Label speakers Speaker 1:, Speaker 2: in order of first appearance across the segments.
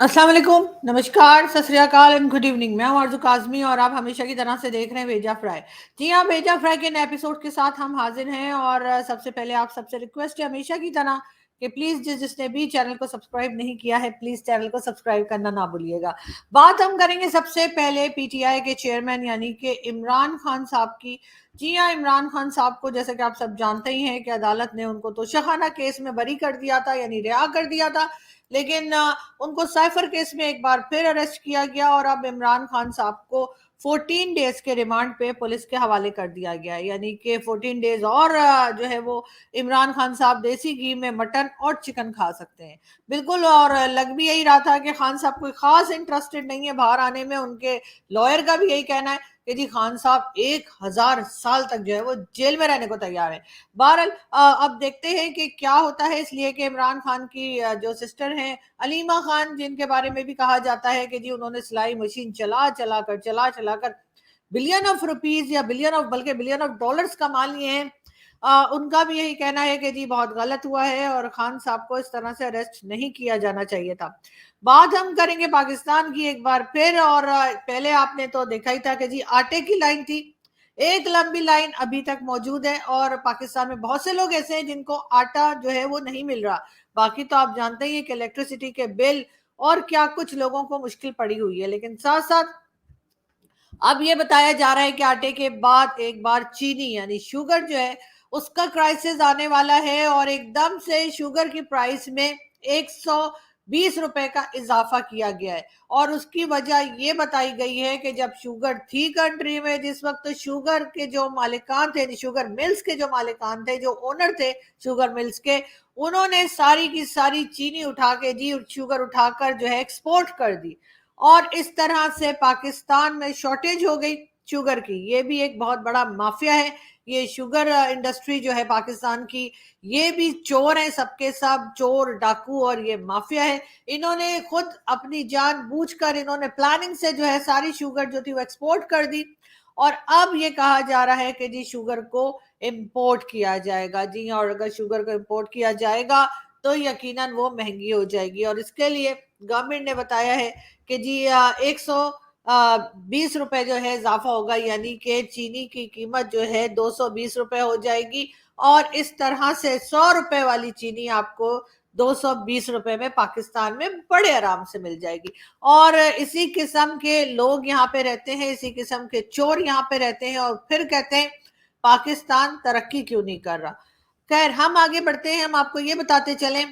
Speaker 1: अस्सलाम वालेकुम, नमस्कार, सत श्री अकाल एंड गुड इवनिंग। मैं हूं आरज़ू काज़मी और आप हमेशा की तरह से देख रहे हैं भेजा फ्राई। जी हाँ, भेजा फ्राई के नए एपिसोड के साथ हम हाजिर हैं और सबसे पहले आप सबसे रिक्वेस्ट है हमेशा की तरह कि प्लीज़ जिसने भी चैनल को सब्सक्राइब नहीं किया है प्लीज़ चैनल को सब्सक्राइब करना ना भूलिएगा। बात हम करेंगे सबसे पहले पीटीआई के चेयरमैन यानी कि इमरान खान साहब की। जी हाँ, इमरान खान साहब को जैसे कि आप सब जानते ही हैं कि अदालत ने उनको तोशाखाना केस में बरी कर दिया था यानी रिहा कर दिया था, लेकिन उनको साइफर केस में एक बार फिर अरेस्ट किया गया और अब इमरान खान साहब को 14 डेज के रिमांड पे पुलिस के हवाले कर दिया गया है, यानी कि 14 डेज और जो है वो इमरान खान साहब देसी घी में मटन और चिकन खा सकते हैं। बिल्कुल, और लग भी यही रहा था कि खान साहब कोई खास इंटरेस्टेड नहीं है बाहर आने में। उनके लॉयर का भी यही कहना है कि जी खान साहब 1000 साल तक जो है वो जेल में रहने को तैयार है। बहरहाल अब देखते हैं कि क्या होता है, इसलिए कि इमरान खान की जो सिस्टर हैं अलीमा खान, जिनके बारे में भी कहा जाता है कि जी उन्होंने सिलाई मशीन चला कर बिलियन ऑफ रुपीज या बिलियन ऑफ बल्कि बिलियन ऑफ डॉलर्स कमा लिए हैं। उनका भी यही कहना है कि जी बहुत गलत हुआ है और खान साहब को इस तरह से अरेस्ट नहीं किया जाना चाहिए था। बात हम करेंगे पाकिस्तान की एक बार फिर, और पहले आपने तो देखा ही था कि जी आटे की लाइन थी, एक लंबी लाइन अभी तक मौजूद है और पाकिस्तान में बहुत से लोग ऐसे हैं जिनको आटा जो है वो नहीं मिल रहा। बाकी तो आप जानते ही हैं कि इलेक्ट्रिसिटी के बिल और क्या कुछ लोगों को मुश्किल पड़ी हुई है, लेकिन साथ साथ अब ये बताया जा रहा है कि आटे के बाद एक बार चीनी यानी शुगर जो है उसका क्राइसिस आने वाला है और एकदम से शुगर की प्राइस में 120 रुपए का इजाफा किया गया है। और उसकी वजह ये बताई गई है कि जब शुगर थी कंट्री में, जिस वक्त शुगर के जो मालिकान थे, शुगर मिल्स के जो मालिकान थे, जो ओनर थे शुगर मिल्स के, उन्होंने सारी की सारी चीनी उठा के जी शुगर उठाकर जो है एक्सपोर्ट कर दी और इस तरह से पाकिस्तान में शॉर्टेज हो गई शुगर की। ये भी एक बहुत बड़ा माफिया है, ये शुगर इंडस्ट्री जो है पाकिस्तान की। ये भी चोर हैं, सबके सब चोर डाकू और ये माफिया है। इन्होंने खुद अपनी जान बूझकर इन्होंने प्लानिंग से जो है सारी शुगर जो थी वो एक्सपोर्ट कर दी और अब ये कहा जा रहा है कि जी शुगर को इंपोर्ट किया जाएगा। जी हाँ, और अगर शुगर को इंपोर्ट किया जाएगा तो यकीनन वो महंगी हो जाएगी और इसके लिए गवर्नमेंट ने बताया है कि जी 120 रुपए जो है इजाफा होगा, यानी कि चीनी की कीमत जो है 220 रुपए हो जाएगी और इस तरह से 100 रुपए वाली चीनी आपको 220 रुपए में पाकिस्तान में बड़े आराम से मिल जाएगी। और इसी किस्म के लोग यहाँ पे रहते हैं, इसी किस्म के चोर यहाँ पे रहते हैं और फिर कहते हैं पाकिस्तान तरक्की क्यों नहीं कर रहा। खैर, हम आगे बढ़ते हैं, हम आपको ये बताते चलें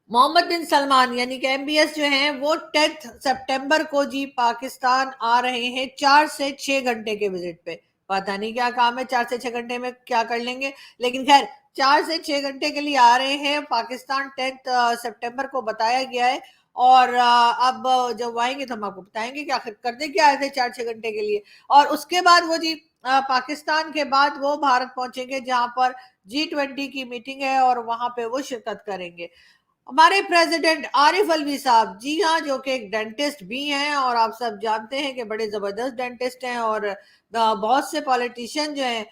Speaker 1: मोहम्मद बिन सलमान यानी कि एमबीएस जो हैं वो 10 सितंबर को जी पाकिस्तान आ रहे हैं 4 से 6 घंटे के विजिट पे। पता नहीं क्या काम है 4 से 6 घंटे में क्या कर लेंगे, लेकिन खैर 4 से 6 घंटे के लिए आ रहे हैं पाकिस्तान। 10 सितंबर को बताया गया है और अब जब वो आएंगे तो हम आपको बताएंगे कि आखिर करने क्या आए थे 4 6 घंटे के लिए। और उसके बाद वो जी पाकिस्तान के बाद वो भारत पहुंचेंगे जहां पर G20 की मीटिंग है और वहां पे वो शिरकत करेंगे। हमारे प्रेसिडेंट आरिफ अलवी साहब, जी हाँ, जो कि एक डेंटिस्ट भी हैं और आप सब जानते हैं कि बड़े जबरदस्त डेंटिस्ट हैं और बहुत से पॉलिटिशियन जो हैं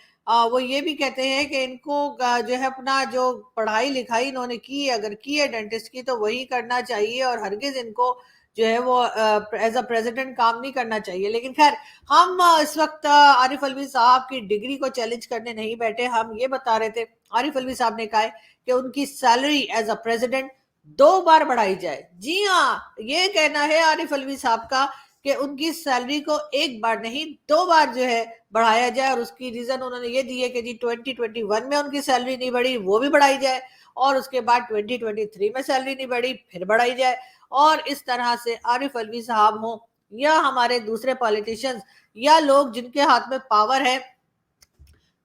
Speaker 1: वो ये भी कहते हैं कि इनको जो है अपना जो पढ़ाई लिखाई इन्होंने की है, अगर की है डेंटिस्ट की, तो वही करना चाहिए और हरगिज इनको जो है वो एज अ प्रेसिडेंट काम नहीं करना चाहिए। लेकिन खैर, हम इस वक्त आरिफ अलवी साहब की डिग्री को चैलेंज करने नहीं बैठे, हम ये बता रहे थे आरिफ अलवी साहब ने कहा है कि उनकी सैलरी एज अ प्रेसिडेंट 2 बार बढ़ाई जाए। जी हाँ, ये कहना है आरिफ अलवी साहब का कि उनकी सैलरी को एक बार नहीं 2 बार जो है बढ़ाया जाए और उसकी रीजन उन्होंने ये दी है कि जी 2021 में उनकी सैलरी नहीं बढ़ी, वो भी बढ़ाई जाए और उसके बाद 2023 में सैलरी नहीं बढ़ी, फिर बढ़ाई जाए। और इस तरह से आरिफ अलवी साहब हो या हमारे दूसरे पॉलिटिशियंस या लोग जिनके हाथ में पावर है,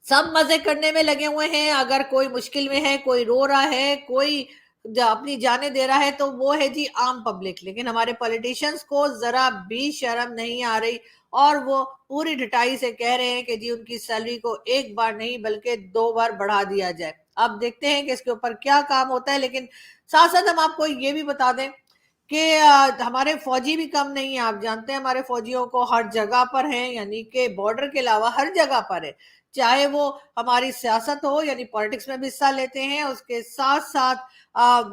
Speaker 1: सब मजे करने में लगे हुए हैं। अगर कोई मुश्किल में है, कोई रो रहा है, कोई अपनी जाने दे रहा है, तो वो है जी आम पब्लिक। लेकिन हमारे पॉलिटिशियंस को जरा भी शर्म नहीं आ रही और वो पूरी ढिठाई से कह रहे हैं कि जी उनकी सैलरी को एक बार नहीं बल्कि 2 बार बढ़ा दिया जाए। अब देखते हैं कि इसके ऊपर क्या काम होता है, लेकिन साथ साथ हम आपको ये भी बता दें कि हमारे फौजी भी कम नहीं है। आप जानते हैं हमारे फौजियों को हर जगह पर है, यानी कि बॉर्डर के अलावा हर जगह पर है, चाहे वो हमारी सियासत हो यानी पॉलिटिक्स में भी हिस्सा लेते हैं, उसके साथ साथ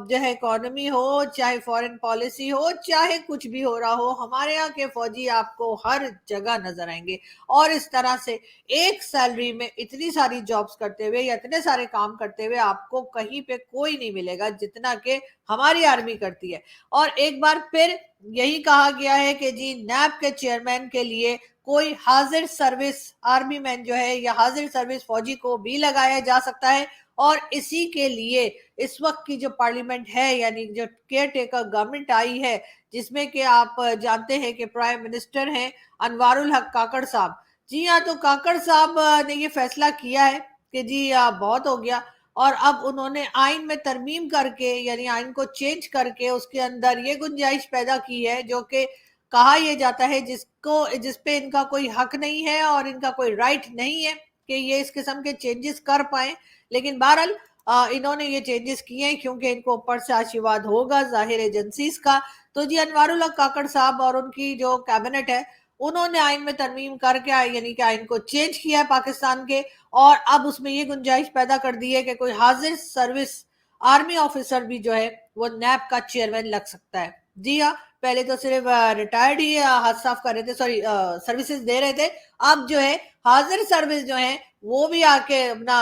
Speaker 1: जो है इकोनॉमी हो, चाहे फॉरेन पॉलिसी हो, चाहे कुछ भी हो रहा हो, हमारे यहाँ के फौजी आपको हर जगह नजर आएंगे। और इस तरह से एक सैलरी में इतनी सारी जॉब्स करते हुए या इतने सारे काम करते हुए आपको कहीं पे कोई नहीं मिलेगा जितना कि हमारी आर्मी करती है। और एक बार फिर यही कहा गया है कि जी नैप के चेयरमैन के लिए कोई हाजिर सर्विस आर्मी मैन जो है या हाजिर सर्विस फौजी को भी लगाया जा सकता है। और इसी के लिए इस वक्त की जो पार्लियामेंट है यानी जो केयर टेकर गवर्नमेंट आई है, जिसमें कि आप जानते हैं कि प्राइम मिनिस्टर हैं अनवारुल हक काकड़ साहब। जी हाँ, तो काकड़ साहब ने ये फैसला किया है कि जी बहुत हो गया, और अब उन्होंने आइन में तरमीम करके यानी आइन को चेंज करके उसके अंदर ये गुंजाइश पैदा की है जो कि कहा यह जाता है जिसपे इनका कोई हक नहीं है और इनका कोई राइट नहीं है कि ये इस किस्म के चेंजेस कर पाए। लेकिन बहरहाल इन्होंने ये चेंजेस किए हैं क्योंकि इनको ऊपर से आशीर्वाद होगा जाहिर एजेंसीज का। तो जी अनवारुल हक काकड़ साहब और उनकी जो कैबिनेट है उन्होंने आइन में तरमीम करके यानी कि आइन को चेंज किया है पाकिस्तान के, और अब उसमें ये गुंजाइश पैदा कर दी है कि कोई हाजिर सर्विस आर्मी ऑफिसर भी जो है वो नैप का चेयरमैन लग सकता है। जी हाँ, पहले तो सिर्फ रिटायर्ड ही हाथ साफ कर रहे थे, सॉरी सर्विसेज दे रहे थे, अब जो है हाजिर सर्विस जो है वो भी आके अपना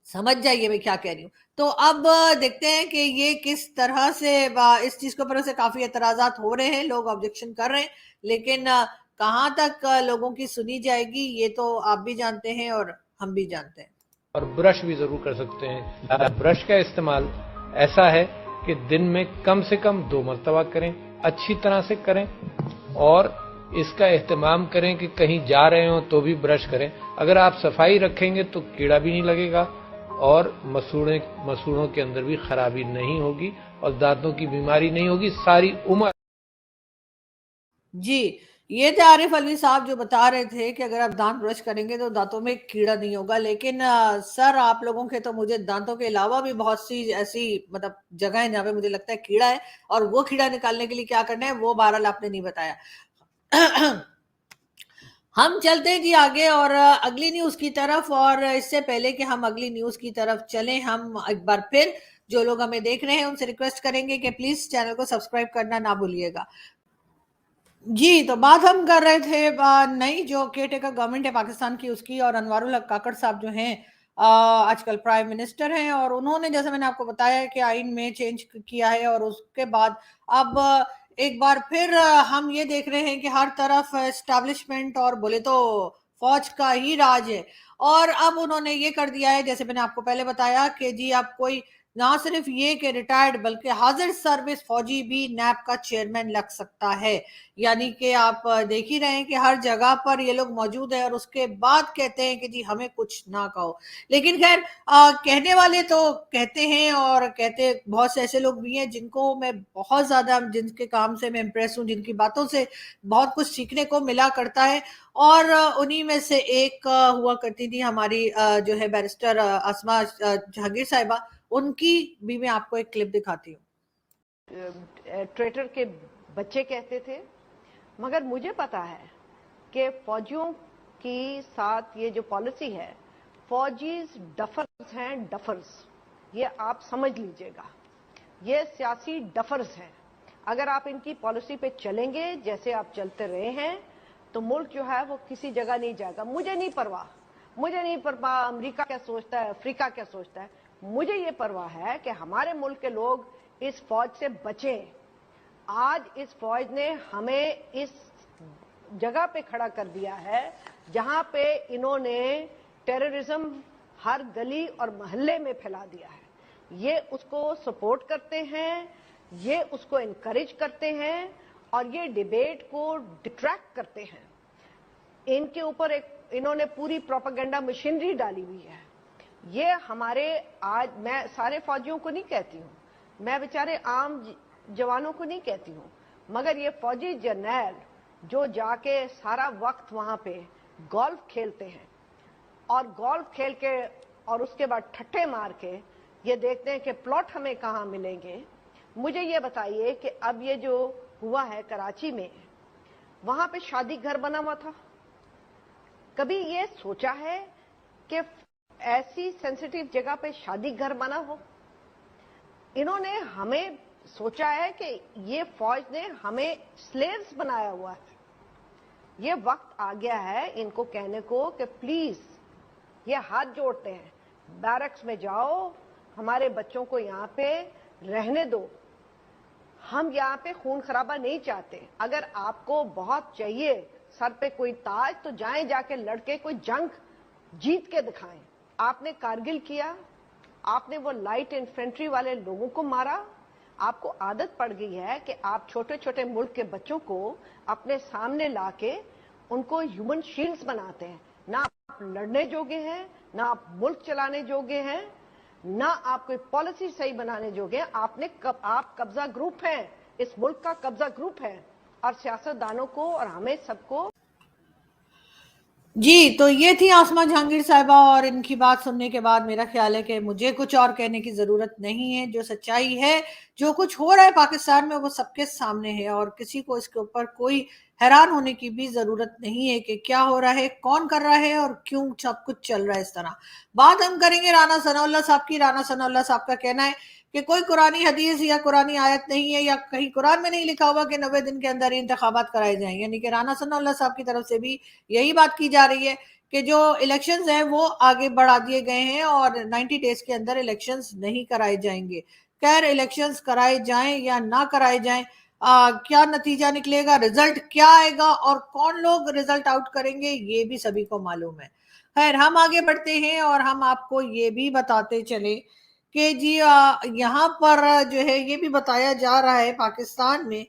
Speaker 1: समझ जाइए मैं क्या कह रही हूँ। तो अब देखते हैं कि ये किस तरह से इस चीज के ऊपर से काफी एतराजात हो रहे हैं, लोग ऑब्जेक्शन कर रहे हैं, लेकिन कहाँ तक लोगों की सुनी जाएगी ये तो आप भी जानते हैं और हम भी जानते हैं।
Speaker 2: और ब्रश भी जरूर कर सकते हैं। ब्रश का इस्तेमाल ऐसा है कि दिन में कम से कम 2 मरतबा करें, अच्छी तरह से करें, और इसका एहतमाम करें कि कहीं जा रहे हो तो भी ब्रश करें। अगर आप सफाई रखेंगे तो कीड़ा भी नहीं लगेगा और मसूड़ों के अंदर भी खराबी नहीं होगी और दांतों की बीमारी नहीं होगी सारी उम्र।
Speaker 1: जी, ये थे आरिफ अलवी साहब जो बता रहे थे कि अगर आप दांत ब्रश करेंगे तो दांतों में कीड़ा नहीं होगा। लेकिन सर आप लोगों के तो मुझे दांतों के अलावा भी बहुत सी ऐसी मतलब जगह है जहाँ पे मुझे लगता है कीड़ा है, और वो कीड़ा निकालने के लिए क्या करना है वो बहरहाल आपने नहीं बताया। हम चलते हैं जी आगे और अगली न्यूज की तरफ। और इससे पहले कि हम अगली न्यूज की तरफ चलें, हम एक बार फिर जो लोग हमें देख रहे हैं उनसे रिक्वेस्ट करेंगे कि प्लीज चैनल को सब्सक्राइब करना ना भूलिएगा। जी, तो बात हम कर रहे थे नई जो केयरटेकर गवर्नमेंट है पाकिस्तान की उसकी, और अनवारुल हक काकड़ साहब जो हैं आजकल प्राइम मिनिस्टर हैं, और उन्होंने जैसे मैंने आपको बताया कि आइन में चेंज किया है, और उसके बाद अब एक बार फिर हम ये देख रहे हैं कि हर तरफ एस्टैब्लिशमेंट और बोले तो फौज का ही राज है। और अब उन्होंने ये कर दिया है जैसे मैंने आपको पहले बताया कि जी आप कोई ना सिर्फ ये कि रिटायर्ड बल्कि हाजिर सर्विस फौजी भी नैप का चेयरमैन लग सकता है। यानी कि आप देख ही रहे हैं कि हर जगह पर ये लोग मौजूद है और उसके बाद कहते हैं कि जी हमें कुछ ना कहो। लेकिन खैर कहने वाले तो कहते हैं, और कहते बहुत से ऐसे लोग भी हैं जिनको मैं बहुत ज्यादा जिनके काम से मैं इम्प्रेस हूँ, जिनकी बातों से बहुत कुछ सीखने को मिला करता है। और उन्हीं में से एक हुआ करती थी हमारी जो है बैरिस्टर असमा जहांगीर साहिबा, उनकी भी मैं आपको एक क्लिप दिखाती हूँ।
Speaker 3: ट्रेटर के बच्चे कहते थे, मगर मुझे पता है कि फौजियों की साथ ये जो पॉलिसी है, फौजीज डफर्स हैं, डफर्स, ये आप समझ लीजिएगा, ये सियासी डफर्स हैं। अगर आप इनकी पॉलिसी पे चलेंगे जैसे आप चलते रहे हैं तो मुल्क जो है वो किसी जगह नहीं जाएगा। मुझे नहीं परवाह अमेरिका क्या सोचता है, अफ्रीका क्या सोचता है, मुझे ये परवाह है कि हमारे मुल्क के लोग इस फौज से बचें। आज इस फौज ने हमें इस जगह पे खड़ा कर दिया है जहां पे इन्होंने टेररिज्म हर गली और मोहल्ले में फैला दिया है। ये उसको सपोर्ट करते हैं, ये उसको इनकरेज करते हैं, और ये डिबेट को डिट्रैक्ट करते हैं। इनके ऊपर इन्होंने पूरी प्रोपेगेंडा मशीनरी डाली हुई है। ये हमारे आज, मैं सारे फौजियों को नहीं कहती हूं, मैं बेचारे आम जवानों को नहीं कहती हूं, मगर ये फौजी जर्नैल जो जाके सारा वक्त वहां पे गोल्फ खेलते हैं और गोल्फ खेल के और उसके बाद ठट्ठे मार के ये देखते हैं कि प्लॉट हमें कहां मिलेंगे। मुझे ये बताइए कि अब ये जो हुआ है कराची में, वहां पे शादी घर बना हुआ था, कभी ये सोचा है कि ऐसी सेंसिटिव जगह पे शादी घर बना हो? इन्होंने हमें सोचा है कि ये फौज ने हमें स्लेव्स बनाया हुआ है। ये वक्त आ गया है इनको कहने को कि प्लीज, ये हाथ जोड़ते हैं, बैरक्स में जाओ, हमारे बच्चों को यहां पे रहने दो। हम यहां पे खून खराबा नहीं चाहते। अगर आपको बहुत चाहिए सर पे कोई ताज, तो जाएं, जाके लड़के कोई जंग जीत के दिखाएं। आपने कारगिल किया, आपने वो लाइट इन्फेंट्री वाले लोगों को मारा। आपको आदत पड़ गई है कि आप छोटे छोटे मुल्क के बच्चों को अपने सामने लाके उनको ह्यूमन शील्ड्स बनाते हैं। ना आप लड़ने जोगे हैं, ना आप मुल्क चलाने जोगे हैं, ना आप कोई पॉलिसी सही बनाने जोगे हैं। आप कब्जा ग्रुप हैं, इस मुल्क का कब्जा ग्रुप है। और सियासतदानों को और हमें सबको
Speaker 1: जी, तो ये थी आसमा जहांगीर साहिबा, और इनकी बात सुनने के बाद मेरा ख्याल है कि मुझे कुछ और कहने की जरूरत नहीं है। जो सच्चाई है, जो कुछ हो रहा है पाकिस्तान में, वो सबके सामने है और किसी को इसके ऊपर कोई हैरान होने की भी जरूरत नहीं है कि क्या हो रहा है, कौन कर रहा है और क्यों सब कुछ चल रहा है इस तरह। बात हम करेंगे राना सनाउल्लाह साहब की। राना सनाउल्लाह साहब का कहना है कि कोई कुरानी हदीस या कुरानी आयत नहीं है, या कहीं कुरान में नहीं लिखा हुआ कि 90 दिन के अंदर इंतखाबात कराए जाएं। यानी कि राना सनाउल्लाह साहब की तरफ से भी यही बात की जा रही है कि जो इलेक्शंस हैं वो आगे बढ़ा दिए गए हैं और 90 डेज के अंदर इलेक्शंस नहीं कराए जाएंगे। खैर, इलेक्शंस कराए जाएं या ना कराए जाएं, क्या नतीजा निकलेगा, रिजल्ट क्या आएगा और कौन लोग रिजल्ट आउट करेंगे, ये भी सभी को मालूम है। खैर, हम आगे बढ़ते हैं और हम आपको ये भी बताते चले कि जी यहाँ पर जो है ये भी बताया जा रहा है पाकिस्तान में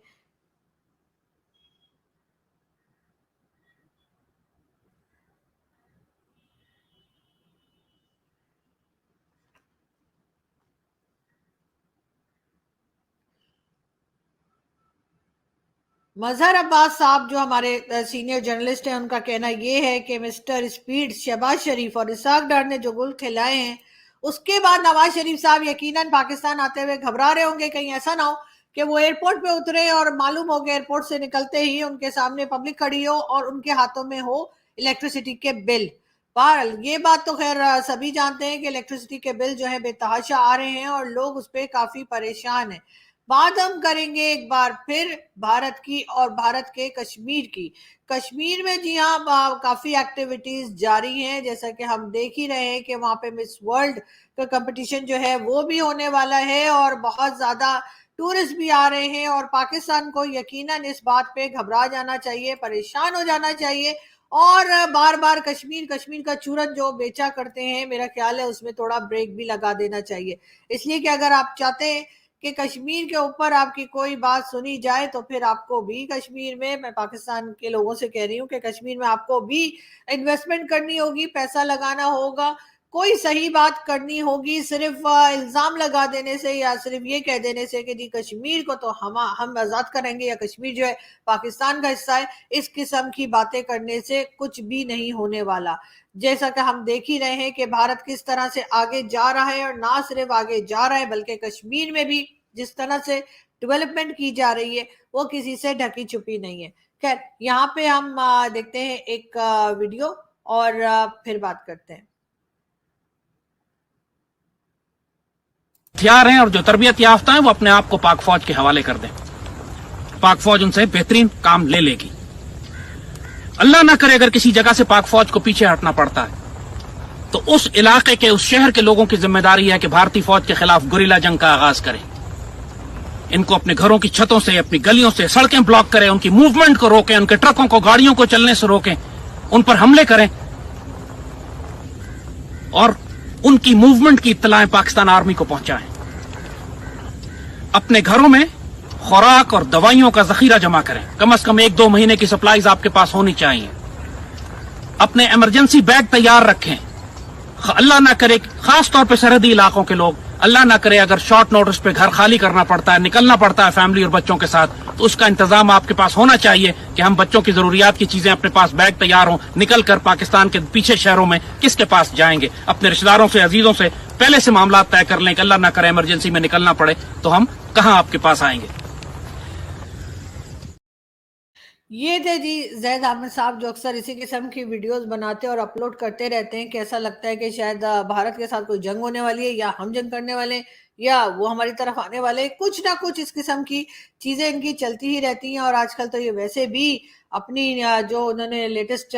Speaker 1: मजहर अब्बास साहब, जो हमारे सीनियर जर्नलिस्ट हैं, उनका कहना ये है कि मिस्टर स्पीड, शहबाज शरीफ और इसाक डार ने जो गुल खिलाए हैं, उसके बाद नवाज शरीफ साहब यकीनन पाकिस्तान आते हुए घबरा रहे होंगे। कहीं ऐसा ना हो कि वो एयरपोर्ट पे उतरे और मालूम हो गया एयरपोर्ट से निकलते ही उनके सामने पब्लिक खड़ी हो और उनके हाथों में हो इलेक्ट्रिसिटी के बिल। बहरहाल ये बात तो खैर सभी जानते हैं कि इलेक्ट्रिसिटी के बिल जो है बेतहाशा आ रहे हैं और लोग उस पर काफी परेशान हैं। बात हम करेंगे एक बार फिर भारत की और भारत के कश्मीर की। कश्मीर में जी हाँ, काफी एक्टिविटीज जारी हैं, जैसा कि हम देख ही रहे हैं कि वहां पे मिस वर्ल्ड का कंपटीशन जो है वो भी होने वाला है और बहुत ज्यादा टूरिस्ट भी आ रहे हैं। और पाकिस्तान को यकीनन इस बात पे घबरा जाना चाहिए, परेशान हो जाना चाहिए और बार बार कश्मीर का चूरन जो बेचा करते हैं, मेरा ख्याल है उसमें थोड़ा ब्रेक भी लगा देना चाहिए। इसलिए कि अगर आप चाहते हैं कि कश्मीर के ऊपर आपकी कोई बात सुनी जाए तो फिर आपको भी कश्मीर में, मैं पाकिस्तान के लोगों से कह रही हूँ कि कश्मीर में आपको भी इन्वेस्टमेंट करनी होगी, पैसा लगाना होगा, कोई सही बात करनी होगी। सिर्फ इल्जाम लगा देने से या सिर्फ ये कह देने से कि जी कश्मीर को तो हम आजाद करेंगे या कश्मीर जो है पाकिस्तान का हिस्सा है, इस किस्म की बातें करने से कुछ भी नहीं होने वाला। जैसा कि हम देख ही रहे हैं कि भारत किस तरह से आगे जा रहा है और ना सिर्फ आगे जा रहा है बल्कि कश्मीर में भी जिस तरह से डेवलपमेंट की जा रही है वो किसी से ढकी छुपी नहीं है। खैर, यहाँ पे हम देखते हैं एक वीडियो और फिर बात करते हैं।
Speaker 4: हथियार हैं और जो तरबियत याफ्ता हैं वो अपने आप को पाक फौज के हवाले कर दें। पाक फौज उनसे बेहतरीन काम ले लेगी। अल्लाह ना करे अगर किसी जगह से पाक फौज को पीछे हटना पड़ता है तो उस इलाके के, उस शहर के लोगों की जिम्मेदारी है कि भारतीय फौज के खिलाफ गुरिल्ला जंग का आगाज करें। इनको अपने घरों की छतों से, अपनी गलियों से, सड़कें ब्लॉक करें, उनकी मूवमेंट को रोकें, उनके ट्रकों को, गाड़ियों को चलने से रोकें, उन पर हमले करें और उनकी मूवमेंट की इत्तलाएं पाकिस्तान आर्मी को पहुंचाएं। अपने घरों में खुराक और दवाइयों का जखीरा जमा करें, कम से कम 1-2 महीने की सप्लाईज आपके पास होनी चाहिए। अपने इमरजेंसी बैग तैयार रखें। अल्लाह ना करे, खास तौर पे सरहदी इलाकों के लोग, अल्लाह ना करे अगर शॉर्ट नोटिस पे घर खाली करना पड़ता है, निकलना पड़ता है फैमिली और बच्चों के साथ, तो उसका इंतजाम आपके पास होना चाहिए कि हम बच्चों की जरूरियात की चीजें अपने पास बैग तैयार हों, निकल कर पाकिस्तान के पीछे शहरों में किसके पास जाएंगे। अपने रिश्तेदारों से, अजीजों से पहले से मामला तय कर लें कि अल्लाह ना करे इमरजेंसी में निकलना पड़े तो हम कहां आपके पास आएंगे।
Speaker 1: ये थे जी जैद आमिर साहब, जो अक्सर इसी किस्म की वीडियोस बनाते और अपलोड करते रहते हैं कि ऐसा लगता है कि शायद भारत के साथ कोई जंग होने वाली है, या हम जंग करने वाले हैं, या वो हमारी तरफ आने वाले हैं। कुछ ना कुछ इस किस्म की चीजें इनकी चलती ही रहती हैं। और आजकल तो ये वैसे भी अपनी जो उन्होंने लेटेस्ट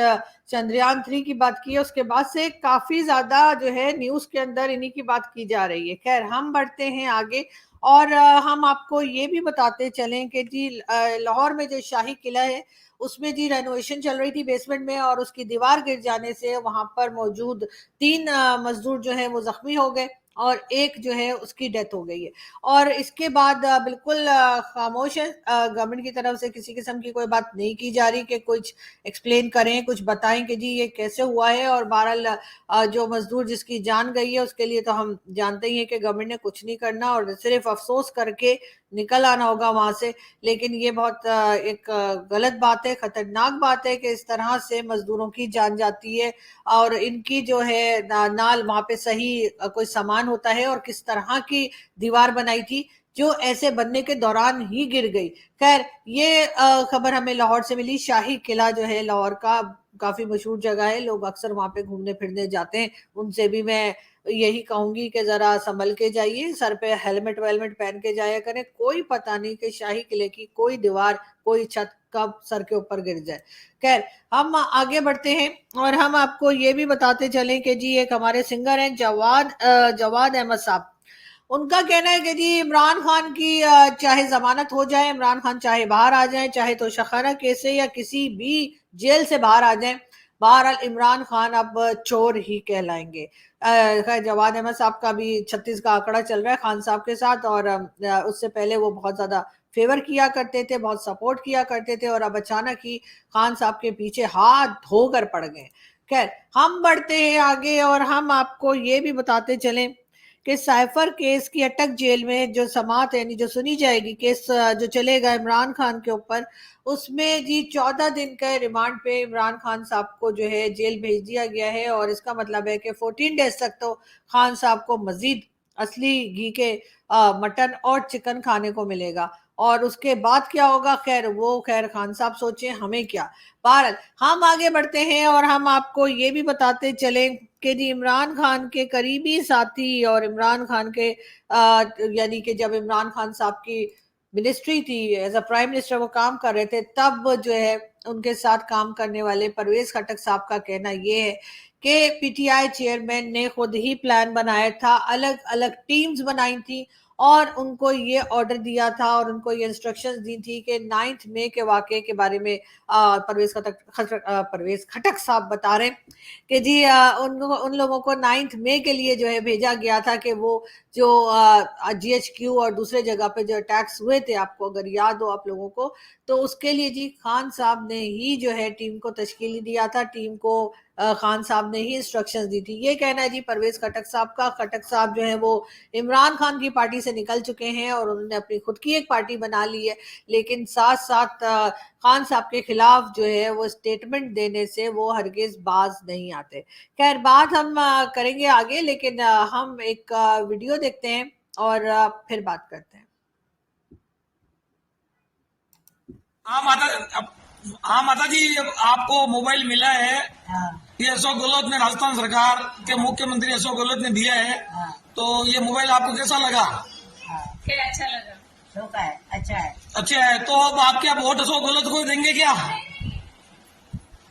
Speaker 1: चंद्रयान 3 की बात की है, उसके बाद से काफी ज्यादा जो है न्यूज के अंदर इन्हीं की बात की जा रही है। खैर, हम बढ़ते हैं आगे और हम आपको ये भी बताते चलें कि जी लाहौर में जो शाही किला है, उसमें जी रेनोवेशन चल रही थी बेसमेंट में, और उसकी दीवार गिर जाने से वहां पर मौजूद 3 मजदूर जो है वो जख्मी हो गए और एक जो है उसकी डेथ हो गई है। और इसके बाद बिल्कुल खामोश है, गवर्नमेंट की तरफ से किसी किस्म की कोई बात नहीं की जा रही कि कुछ एक्सप्लेन करें, कुछ बताएं कि जी ये कैसे हुआ है। और बहरहाल जो मजदूर जिसकी जान गई है उसके लिए तो हम जानते ही हैं कि गवर्नमेंट ने कुछ नहीं करना और सिर्फ अफसोस करके निकल आना होगा वहां से। लेकिन ये बहुत एक गलत बात है, खतरनाक बात है कि इस तरह से मजदूरों की जान जाती है और इनकी जो है नाल वहां पे सही कोई सामान होता है, और किस तरह की दीवार बनाई थी जो ऐसे बनने के दौरान ही गिर गई। खैर, ये खबर हमें लाहौर से मिली। शाही किला जो है लाहौर का काफी मशहूर जगह है, लोग अक्सर वहां पे घूमने फिरने जाते हैं। उनसे भी मैं यही कहूंगी कि जरा संभल के जाइए, सर पे हेलमेट वेलमेट पहन के जाया करें। कोई पता नहीं कि शाही किले की कोई दीवार, कोई छत कब सर के ऊपर गिर जाए। खैर, हम आगे बढ़ते हैं और हम आपको ये भी बताते चलें कि जी एक हमारे सिंगर हैं जवाद अहमद साहब। उनका कहना है कि जी इमरान खान की चाहे जमानत हो जाए, इमरान खान चाहे बाहर आ जाए, चाहे तो शखाना केस से या किसी भी जेल से बाहर आ जाए, बहरहाल इमरान खान अब चोर ही कहलाएंगे। जवाद अहमद साहब का भी 36 का आंकड़ा चल रहा है खान साहब के साथ, और उससे पहले वो बहुत ज्यादा फेवर किया करते थे, बहुत सपोर्ट किया करते थे, और अब अचानक ही खान साहब के पीछे हाथ धोकर पड़ गए। खैर, हम बढ़ते हैं आगे और हम आपको ये भी बताते चलें कि साइफर केस की अटक जेल में जो समाअत यानी जो सुनी जाएगी, केस जो चलेगा इमरान खान के ऊपर, उसमें जी 14 दिन का रिमांड पे इमरान खान साहब को जो है जेल भेज दिया गया है। और इसका मतलब है कि 14 डेज तक तो खान साहब को मजीद असली घी के मटन और चिकन खाने को मिलेगा, और उसके बाद क्या होगा खैर खान साहब सोचे, हमें क्या। बहरहाल, हम आगे बढ़ते हैं और हम आपको ये भी बताते चले कि जी इमरान खान के करीबी साथी और इमरान खान के यानी कि जब इमरान खान साहब की मिनिस्ट्री थी, एज अ प्राइम मिनिस्टर वो काम कर रहे थे, तब जो है उनके साथ काम करने वाले परवेज खटक साहब का कहना ये है कि पीटीआई चेयरमैन ने खुद ही प्लान बनाया था, अलग अलग टीम्स बनाई थी और उनको ये ऑर्डर दिया था और उनको ये इंस्ट्रक्शंस दी थी कि 9 मई के वाकये के बारे में परवेज खटक साहब बता रहे हैं कि जी उन लोगों को 9 मई के लिए जो है भेजा गया था कि वो जो GHQ और दूसरे जगह पे जो अटैक्स हुए थे, आपको अगर याद हो आप लोगों को, तो उसके लिए जी खान साहब ने ही जो है टीम को तश्कील दिया था, टीम को खान साहब ने ही इंस्ट्रक्शंस दी थी। ये कहना है जी परवेज खटक साहब का। खटक साहब जो है वो इमरान खान की पार्टी से निकल चुके हैं और उन्होंने अपनी खुद की एक पार्टी बना ली है, लेकिन साथ साथ खान साहब के खिलाफ जो है वो स्टेटमेंट देने से वो हरगिज बाज नहीं आते। खैर, बात हम करेंगे आगे, लेकिन हम एक वीडियो देखते हैं और फिर बात करते हैं।
Speaker 5: हाँ माता जी, आपको मोबाइल मिला है। ये अशोक गहलोत ने, राजस्थान सरकार के मुख्यमंत्री अशोक गहलोत ने दिया है। तो ये मोबाइल आपको कैसा लगा?
Speaker 6: अच्छा लगा, शौक है, अच्छा है।
Speaker 5: अच्छा है, तो अब आप क्या वोट अशोक गहलोत को देंगे क्या?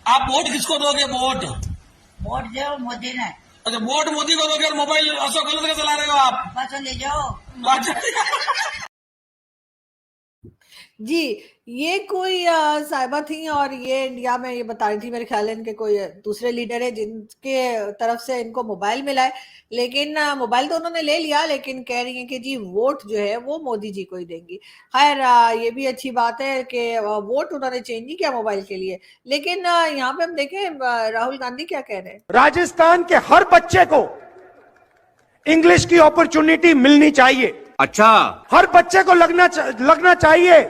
Speaker 5: आप वोट किसको दोगे? वोट
Speaker 6: जो मोदी ने।
Speaker 5: अच्छा, वोट मोदी को दोगे और मोबाइल अशोक गहलोत का चला रहे हो आप?
Speaker 6: बस ले जाओ।
Speaker 1: जी, ये कोई साहिबा थी और ये इंडिया में ये बता रही थी, मेरे ख्याल है इनके कोई दूसरे लीडर है जिनके तरफ से इनको मोबाइल मिला है, लेकिन मोबाइल तो उन्होंने ले लिया, लेकिन कह रही हैं कि जी वोट जो है वो मोदी जी को ही देंगी। खैर, ये भी अच्छी बात है कि वोट उन्होंने चेंज नहीं किया मोबाइल के लिए। लेकिन यहाँ पे हम देखें राहुल गांधी क्या कह रहे हैं।
Speaker 7: राजस्थान के हर बच्चे को इंग्लिश की अपॉर्चुनिटी मिलनी चाहिए।
Speaker 8: अच्छा,
Speaker 7: हर बच्चे को लगना चाहिए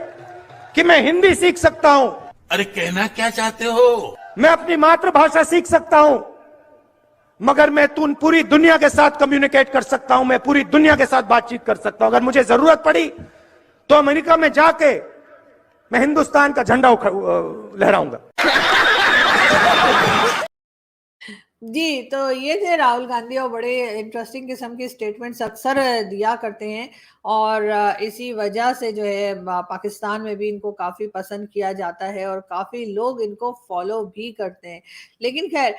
Speaker 7: कि मैं हिंदी सीख सकता हूं।
Speaker 8: अरे कहना क्या चाहते हो?
Speaker 7: मैं अपनी मातृभाषा सीख सकता हूं, मगर मैं पूरी दुनिया के साथ कम्युनिकेट कर सकता हूं, मैं पूरी दुनिया के साथ बातचीत कर सकता हूं। अगर मुझे जरूरत पड़ी तो अमेरिका में जाके मैं हिंदुस्तान का झंडा लहराऊंगा।
Speaker 1: जी, तो ये थे राहुल गांधी और बड़े इंटरेस्टिंग किस्म के स्टेटमेंट्स अक्सर दिया करते हैं और इसी वजह से जो है पाकिस्तान में भी इनको काफ़ी पसंद किया जाता है और काफ़ी लोग इनको फॉलो भी करते हैं। लेकिन खैर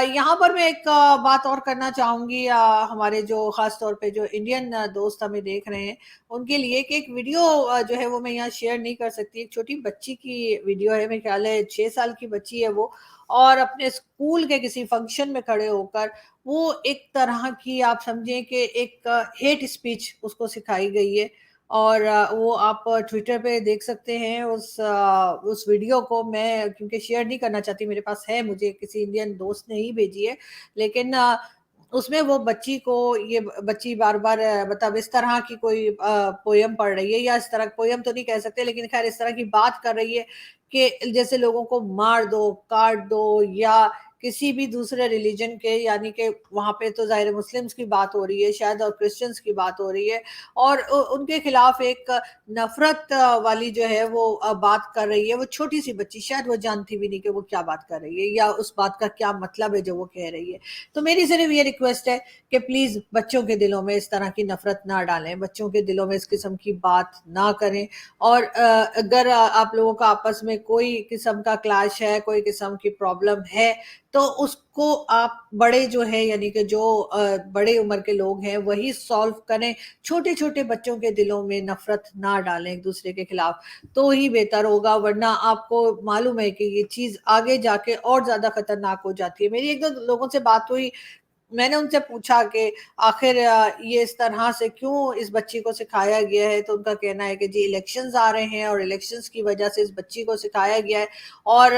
Speaker 1: यहाँ पर मैं एक बात और करना चाहूँगी हमारे जो ख़ास तौर पे जो इंडियन दोस्त हमें देख रहे हैं उनके लिए कि एक वीडियो जो है वो मैं यहाँ शेयर नहीं कर सकती। एक छोटी बच्ची की वीडियो है, मेरे ख्याल है 6 साल की बच्ची है वो, और अपने स्कूल के किसी फंक्शन में खड़े होकर वो एक तरह की आप समझें कि एक हेट स्पीच उसको सिखाई गई है और वो आप ट्विटर पे देख सकते हैं उस वीडियो को। मैं क्योंकि शेयर नहीं करना चाहती, मेरे पास है, मुझे किसी इंडियन दोस्त ने ही भेजी है, लेकिन उसमें वो बच्ची को ये बच्ची बार-बार मतलब इस तरह की कोई पोयम पढ़ रही है, या इस तरह पोयम तो नहीं कह सकते, लेकिन खैर इस तरह की बात कर रही है कि जैसे लोगों को मार दो, काट दो, या किसी भी दूसरे रिलीजन के, यानी कि वहाँ पे तो ज़ाहिर है मुस्लिम्स की बात हो रही है शायद और क्रिश्चियंस की बात हो रही है, और उनके खिलाफ एक नफ़रत वाली जो है वो बात कर रही है। वो छोटी-सी बच्ची, शायद वो जानती भी नहीं कि वो क्या बात कर रही है या उस बात का क्या मतलब है जो वो कह रही है। तो मेरी सिर्फ़ ये रिक्वेस्ट है कि प्लीज़ बच्चों के दिलों में इस तरह की नफ़रत ना डालें, बच्चों के दिलों में इस किस्म की बात ना करें, और अगर आप लोगों का आपस में कोई किस्म का क्लैश है, कोई किस्म की प्रॉब्लम है, तो उसको आप बड़े जो है यानी कि जो बड़े उम्र के लोग हैं वही सॉल्व करें। छोटे-छोटे बच्चों के दिलों में नफ़रत ना डालें एक दूसरे के खिलाफ, तो ही बेहतर होगा, वरना आपको मालूम है कि ये चीज़ आगे जाके और ज़्यादा खतरनाक हो जाती है। मेरी 1-2 लोगों से बात हुई, मैंने उनसे पूछा कि आखिर ये इस तरह से क्यों इस बच्ची को सिखाया गया है, तो उनका कहना है कि जी इलेक्शंस आ रहे हैं और इलेक्शंस की वजह से इस बच्ची को सिखाया गया है, और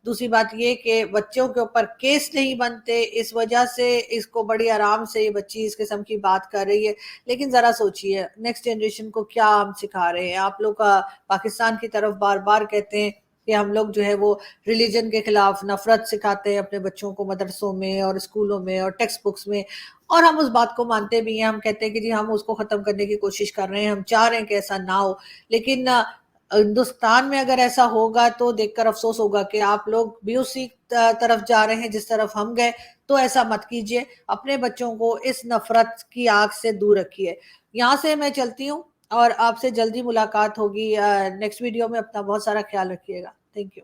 Speaker 1: दूसरी बात ये कि बच्चों के ऊपर केस नहीं बनते, इस वजह से इसको बड़ी आराम से ये बच्ची इस किस्म की बात कर रही है। लेकिन ज़रा सोचिए नेक्स्ट जनरेशन को क्या हम सिखा रहे हैं। आप लोग पाकिस्तान की तरफ बार-बार कहते हैं कि हम लोग जो है वो रिलीजन के खिलाफ नफरत सिखाते हैं अपने बच्चों को मदरसों में और स्कूलों में और टेक्स्ट बुक्स में, और हम उस बात को मानते भी हैं। हम कहते हैं कि जी हम उसको ख़त्म करने की कोशिश कर रहे हैं, हम चाह रहे हैं कि ऐसा ना हो। लेकिन हिंदुस्तान में अगर ऐसा होगा तो देखकर अफ़सोस होगा कि आप लोग भी उसी तरफ जा रहे हैं जिस तरफ हम गए। तो ऐसा मत कीजिए, अपने बच्चों को इस नफ़रत की आग से दूर रखिए। यहाँ से मैं चलती हूँ और आपसे जल्दी मुलाकात होगी नेक्स्ट वीडियो में। अपना बहुत सारा ख्याल रखिएगा। Thank you.